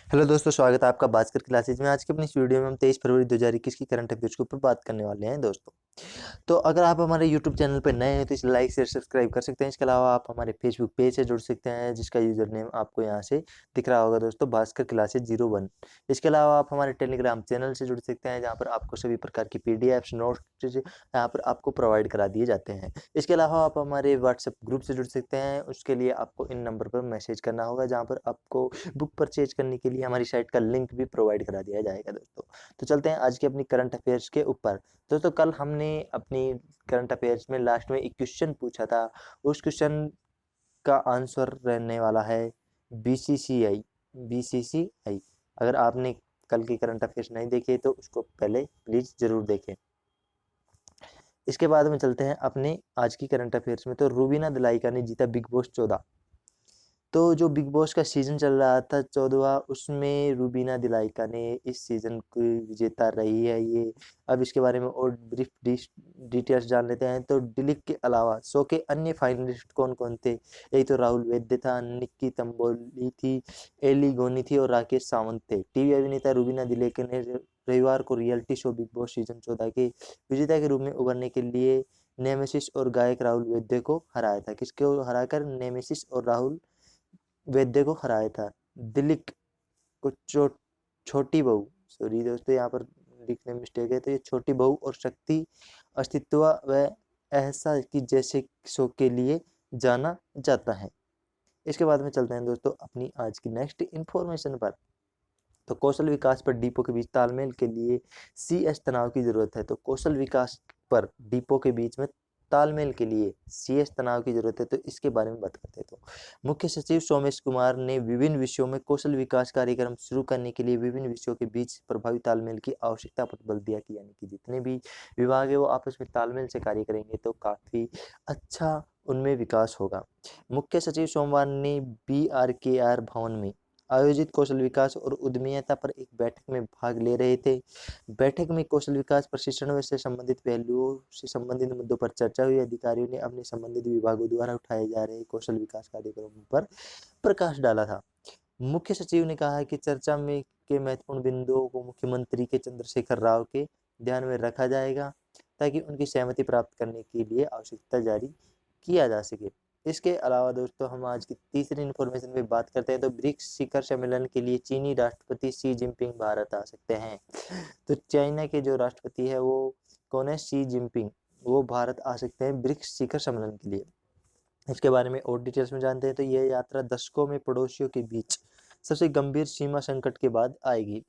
Hello दोस्तों, स्वागत है आपका भास्कर क्लासेज में। आज की अपनी इस वीडियो में हम 23 फरवरी 2021 की करंट अफेयर्स के ऊपर बात करने वाले हैं दोस्तों। तो अगर आप हमारे यूट्यूब चैनल पर नए हैं तो इसे लाइक शेयर सब्सक्राइब कर सकते हैं। इसके अलावा आप हमारे फेसबुक पेज से जुड़ सकते हैं, जिसका यूजर नेम आपको यहाँ से दिख रहा होगा दोस्तों, भास्कर क्लासेज 01। इसके अलावा आप हमारे टेलीग्राम चैनल से जुड़ सकते हैं, जहाँ पर आपको सभी प्रकार की पीडीएफ्स नोट्स यहाँ पर आपको प्रोवाइड करा दिए जाते हैं। इसके अलावा आप हमारे व्हाट्सएप ग्रुप से जुड़ सकते हैं। उसके लिए आपको इन नंबर पर मैसेज करना होगा, जहाँ पर आपको बुक परचेज करने के लिए हमारी साइट का लिंक भी प्रोवाइड करा दिया जाएगा दोस्तों। तो चलते हैं आज की अपनी करंट अफेयर्स के ऊपर। दोस्तों, कल हमने अपनी करंट अफेयर्स में लास्ट में एक क्वेश्चन पूछा था। उस क्वेश्चन का आंसर रहने वाला है बीसीसीआई। बीसीसीआई। अगर आपने कल की करंट अफेयर्स नहीं देखे तो उसको पहले प्लीज जरूर देखें। इसके बाद में चलते हैं अपने आज की करंट अफेयर्स में। तो रूबीना दिलाइका ने जीता बिग बॉस 14। तो जो बिग बॉस का सीजन चल रहा था 14वां, उसमें रूबीना दिलाइका ने इस सीजन की विजेता रही है ये। अब इसके बारे में और ब्रीफ डिटेल्स जान लेते हैं। तो दिलीप के अलावा शो के अन्य फाइनलिस्ट कौन कौन थे? यही तो राहुल वैद्य था, निक्की तंबोली थी, एली गोनी थी और राकेश सावंत थे। टीवी अभिनेता रूबीना दिलाइका ने रविवार को reality show big boss season 14 के विजेता के रूप में उभरने के लिए नेमेसिस और गायक राहुल वैद्य को हराया था। किसको हराकर? नेमेसिस और राहुल वैद्य को हराया था। दिलीप को छोटी बहू, सॉरी दोस्तों यहाँ पर लिखने में मिस्टेक है, तो ये छोटी बहू और शक्ति अस्तित्व व ऐसा की जैसे शो के लिए जाना जाता है। इसके बाद में चलते हैं दोस्तों अपनी आज की नेक्स्ट इंफॉर्मेशन पर। तो कौशल विकास पर डिपो के बीच तालमेल के लिए सीएस तनाव की जरूरत है। तो कौशल विकास पर डिपो के बीच में तालमेल के लिए सीएस तनाव की जरूरत है। तो इसके बारे में बात करते हैं। तो मुख्य सचिव सोमेश कुमार ने विभिन्न विषयों में कौशल विकास कार्यक्रम शुरू करने के लिए विभिन्न विषयों के बीच प्रभावी तालमेल की आवश्यकता पर बल दिया कि यानी कि जितने भी विभाग है वो आपस में तालमेल से कार्य करेंगे तो काफी अच्छा उनमें विकास होगा। मुख्य सचिव सोमवार ने BRKR भवन में आयोजित कौशल विकास और उद्यमिता पर एक बैठक में भाग ले रहे थे। बैठक में कौशल विकास प्रशिक्षण से संबंधित पहलुओं से संबंधित मुद्दों पर चर्चा हुई। अधिकारियों ने अपने संबंधित विभागों द्वारा उठाए जा रहे कौशल विकास कार्यक्रमों पर प्रकाश डाला था। मुख्य सचिव ने कहा कि चर्चा में के महत्वपूर्ण बिंदुओं को मुख्यमंत्री के चंद्रशेखर राव के ध्यान में रखा जाएगा, ताकि उनकी सहमति प्राप्त करने के लिए आवश्यकता जारी किया जा सके। इसके अलावा दोस्तों हम आज की तीसरी इन्फॉर्मेशन में बात करते हैं। तो ब्रिक्स शिखर सम्मेलन के लिए चीनी राष्ट्रपति शी जिनपिंग भारत आ सकते हैं। तो चाइना के जो राष्ट्रपति है वो कौन है? Xi Jinping. वो भारत आ सकते हैं ब्रिक्स शिखर सम्मेलन के लिए। इसके बारे में और डिटेल्स में जानते हैं। तो यह यात्रा दशकों में पड़ोसियों के बीच सबसे गंभीर सीमा संकट के बाद आएगी।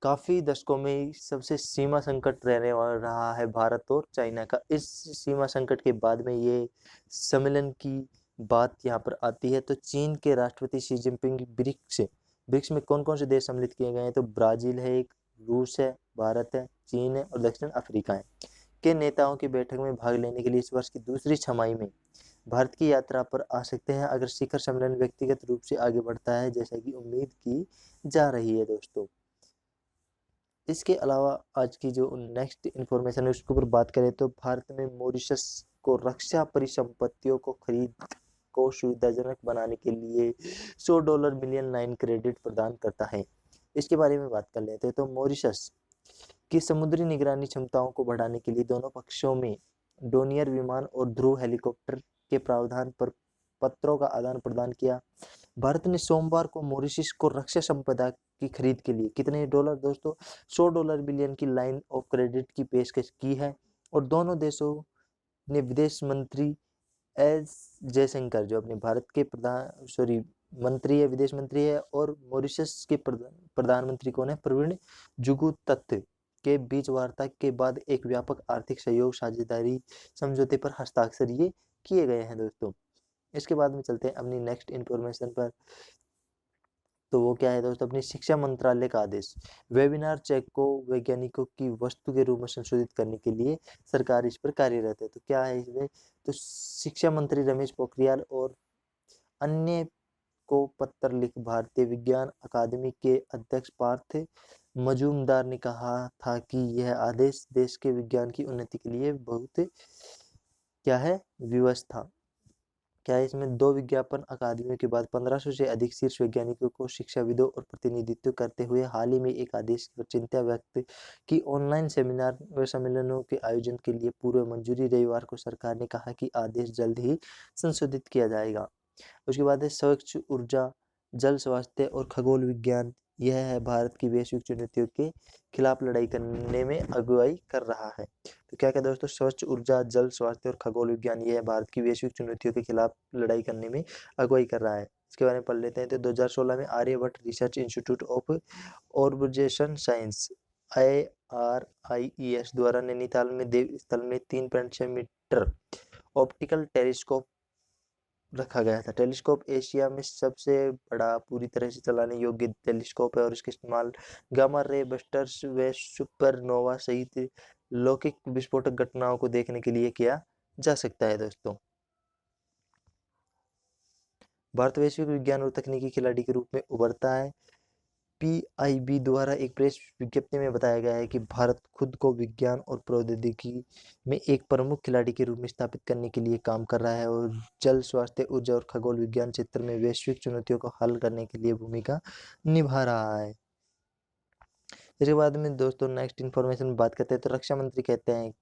काफी दशकों में सबसे सीमा संकट रहने वाला रहा है भारत और चाइना का। इस सीमा संकट के बाद में ये सम्मेलन की बात यहाँ पर आती है। तो चीन के राष्ट्रपति शी जिनपिंग ब्रिक्स में कौन कौन से देश सम्मिलित किए गए हैं? तो ब्राजील है, एक रूस है, भारत है, चीन है और दक्षिण अफ्रीका है के नेताओं की बैठक में भाग लेने के लिए इस वर्ष की दूसरी छमाही में भारत की यात्रा पर आ सकते हैं, अगर शिखर सम्मेलन व्यक्तिगत रूप से आगे बढ़ता है जैसा कि उम्मीद की जा रही है दोस्तों। इसके अलावा आज की जो नेक्स्ट इन्फॉर्मेशन है उसके ऊपर बात करें तो भारत में मॉरिशस को रक्षा परिसंपत्तियों को खरीद को सुविधाजनक बनाने के लिए $100 मिलियन लाइन क्रेडिट प्रदान करता है। इसके बारे में बात कर लेते हैं। तो मॉरिशस की समुद्री निगरानी क्षमताओं को बढ़ाने के लिए दोनों पक्षों में डोनियर विमान और ध्रुव हेलीकॉप्टर के प्रावधान पर पत्रों का आदान प्रदान किया। भारत ने सोमवार को मॉरिशस को रक्षा संपदा की खरीद के लिए कितने डॉलर दोस्तों? $100 बिलियन की लाइन ऑफ क्रेडिट की पेशकश की है। और दोनों देशों ने विदेश मंत्री एस जयशंकर, जो अपने भारत के मंत्री है, विदेश मंत्री है, और मॉरिशस के प्रधानमंत्री कौन है? प्रवीण जुगुतत के बीच वार्ता के बाद एक व्यापक आर्थिक सहयोग साझेदारी समझौते पर हस्ताक्षर ये किए गए हैं दोस्तों। इसके बाद में चलते हैं अपनी नेक्स्ट इन्फॉर्मेशन पर। तो वो क्या है दोस्तों? अपनी शिक्षा मंत्रालय का आदेश। वेबिनार चेक को वैज्ञानिकों की वस्तु के रूप में संशोधित करने के लिए सरकार इस पर कार्यरत है। तो क्या है इसमें? तो शिक्षा मंत्री रमेश पोखरियाल और अन्य को पत्र लिख भारतीय विज्ञान अकादमी के अध्यक्ष पार्थ मजूमदार ने कहा था कि यह आदेश देश के विज्ञान की उन्नति के लिए बहुत क्या है? व्यवस्था क्या है इसमें 2 विज्ञापन अकादमियों के बाद 1500 से अधिक शीर्ष वैज्ञानिकों को शिक्षाविदों और प्रतिनिधित्व करते हुए हाल ही में एक आदेश पर चिंता व्यक्त की ऑनलाइन सेमिनार व सम्मेलनों के आयोजन के लिए पूर्व मंजूरी। रविवार को सरकार ने कहा कि आदेश जल्द ही संशोधित किया जाएगा। उसके बाद है स्वच्छ ऊर्जा, जल स्वास्थ्य और खगोल विज्ञान। यह है भारत की वैश्विक चुनौतियों के खिलाफ लड़ाई करने में अगुवाई कर रहा है। तो क्या क्या दोस्तों, स्वच्छ ऊर्जा, जल स्वास्थ्य और खगोल विज्ञान, यह भारत की वैश्विक चुनौतियों के खिलाफ लड़ाई करने में अगुवाई कर रहा है। इसके बारे में पढ़ लेते हैं। तो 2016 में Aryabhatta research institute of organisation science ARIES द्वारा नैनीताल में देव स्थल में 3.6 मीटर ऑप्टिकल टेलीस्कोप रखा गया था। टेलीस्कोप एशिया में सबसे बड़ा पूरी तरह से चलाने योग्य टेलीस्कोप है और इसका इस्तेमाल गामा रे बस्टर्स व सुपरनोवा सहित लौकिक विस्फोटक घटनाओं को देखने के लिए किया जा सकता है। दोस्तों, भारत वैश्विक विज्ञान और तकनीकी खिलाड़ी के रूप में उभरता है। PIB द्वारा एक प्रेस विज्ञप्ति में बताया गया है कि भारत खुद को विज्ञान और प्रौद्योगिकी में एक प्रमुख खिलाड़ी के रूप में स्थापित करने के लिए काम कर रहा है और जल स्वास्थ्य, ऊर्जा और खगोल विज्ञान क्षेत्र में वैश्विक चुनौतियों को हल करने के लिए भूमिका निभा रहा है। इसके बाद में दोस्तों नेक्स्ट इन्फॉर्मेशन में बात करते हैं। तो रक्षा मंत्री कहते हैं,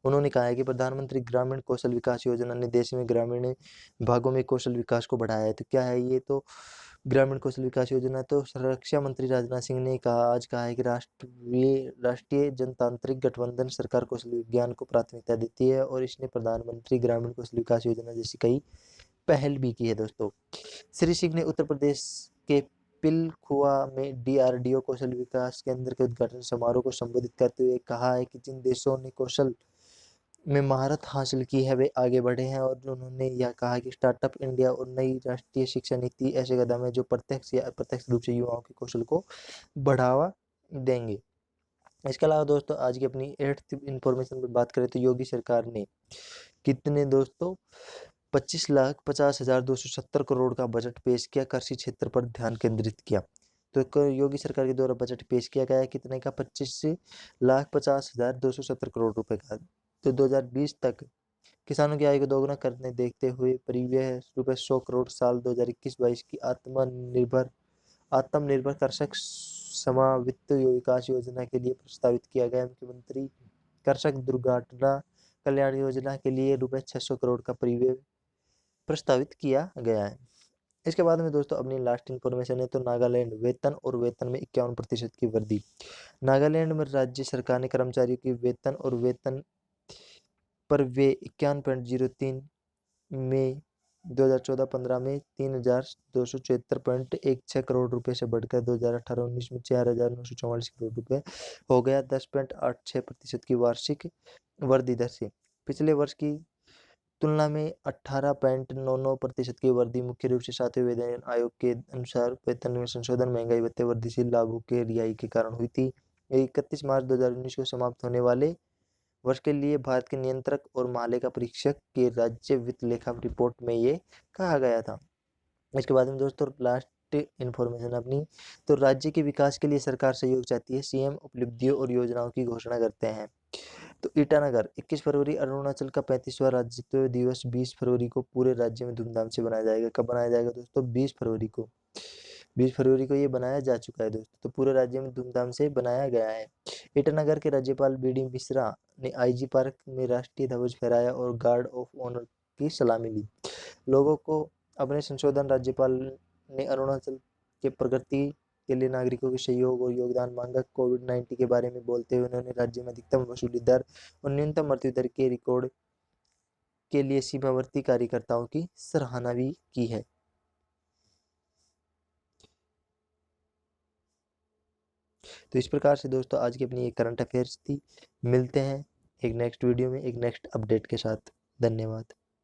उन्होंने कहा है कि प्रधानमंत्री ग्रामीण कौशल विकास योजना ने देश में ग्रामीण भागों में कौशल विकास को बढ़ाया है। तो क्या है ये? तो ग्रामीण कौशल विकास योजना, तो रक्षा मंत्री राजनाथ सिंह ने आज कहा है कि राष्ट्रीय जनतांत्रिक गठबंधन सरकार कौशल विज्ञान को प्राथमिकता देती है और इसने प्रधानमंत्री ग्रामीण कौशल विकास योजना जैसी कई पहल भी की है। दोस्तों, श्री सिंह ने उत्तर प्रदेश के पिलखुआ में DRDO कौशल विकास केंद्र के उद्घाटन समारोह को संबोधित करते हुए कहा है कि जिन देशों ने कौशल में महारत हासिल की है वे आगे बढ़े हैं और उन्होंने यह कहा कि स्टार्टअप इंडिया और नई राष्ट्रीय शिक्षा नीति ऐसे कदम है जो प्रत्यक्ष या अप्रत्यक्ष रूप से युवाओं के कौशल को बढ़ावा देंगे। इसके अलावा दोस्तों, आज की अपनी 8th इंफॉर्मेशन पर बात करें तो योगी सरकार ने कितने दोस्तों 25,50,270 करोड़ का बजट पेश किया, कृषि क्षेत्र पर ध्यान केंद्रित किया। तो योगी सरकार के द्वारा बजट पेश किया गया है कितने का? 25,50,270 करोड़ रुपए का। तो 2020 तक किसानों की आय को दोगुना करने देखते हुए परिव्यय रुपए 100 करोड़ साल 2021-22 की आत्मनिर्भर कृषक समावित्त विकास योजना के लिए प्रस्तावित किया गया। मुख्यमंत्री कृषक दुर्घटना कल्याण योजना के लिए रुपए 600 करोड़ का परिव्यय प्रस्तावित किया गया है। इसके बाद में दोस्तों अपनी लास्ट इंफॉर्मेशन है। तो नागालैंड वेतन में 51% की वृद्धि। नागालैंड में राज्य सरकार ने कर्मचारियों की वेतन पर वे 51.03 में 2014-15 में 3,274.16 करोड़ रुपए से बढ़कर 2018-19 में 4,944 करोड़ रुपए हो गया, 10.86% की वार्षिक वृद्धि दर से। पिछले वर्ष की तुलना में 18.99% की वृद्धि मुख्य रूप से 7वें वेतन आयोग के अनुसार वेतन में संशोधन, महंगाई भत्ते, वृद्धिशील लाभों के रिहाई के कारण हुई थी। 31 मार्च 2019 को समाप्त होने वाले वर्ष के लिए भारत के नियंत्रक और महालेखा परीक्षक के राज्य वित्त लेखा रिपोर्ट में ये कहा गया था। इसके बाद में दोस्तों लास्ट इन्फॉर्मेशन अपनी, तो राज्य के विकास के लिए सरकार सहयोग चाहती है। CM उपलब्धियों और योजनाओं की घोषणा करते हैं। तो ईटानगर 21 फरवरी अरुणाचल का 35वां राज्यत्व दिवस 20 फरवरी को पूरे राज्य में धूमधाम से बनाया जाएगा। कब बनाया जाएगा दोस्तों? 20 फरवरी को। 20 फरवरी को ये बनाया जा चुका है दोस्तों, तो पूरे राज्य में धूमधाम से बनाया गया है। ईटानगर के राज्यपाल BD मिश्रा ने IG पार्क में राष्ट्रीय ध्वज फहराया और गार्ड ऑफ ऑनर की सलामी ली। लोगों को अपने संशोधन राज्यपाल ने अरुणाचल के प्रगति के लिए नागरिकों के सहयोग और योगदान मांगा। कोविड-19 के बारे में बोलते हुए उन्होंने राज्य में अधिकतम वसूली दर और न्यूनतम मृत्यु दर के रिकॉर्ड के लिए सीमावर्ती कार्यकर्ताओं की सराहना भी की है। तो इस प्रकार से दोस्तों आज की अपनी एक करंट अफेयर्स थी। मिलते हैं एक नेक्स्ट वीडियो में एक नेक्स्ट अपडेट के साथ। धन्यवाद।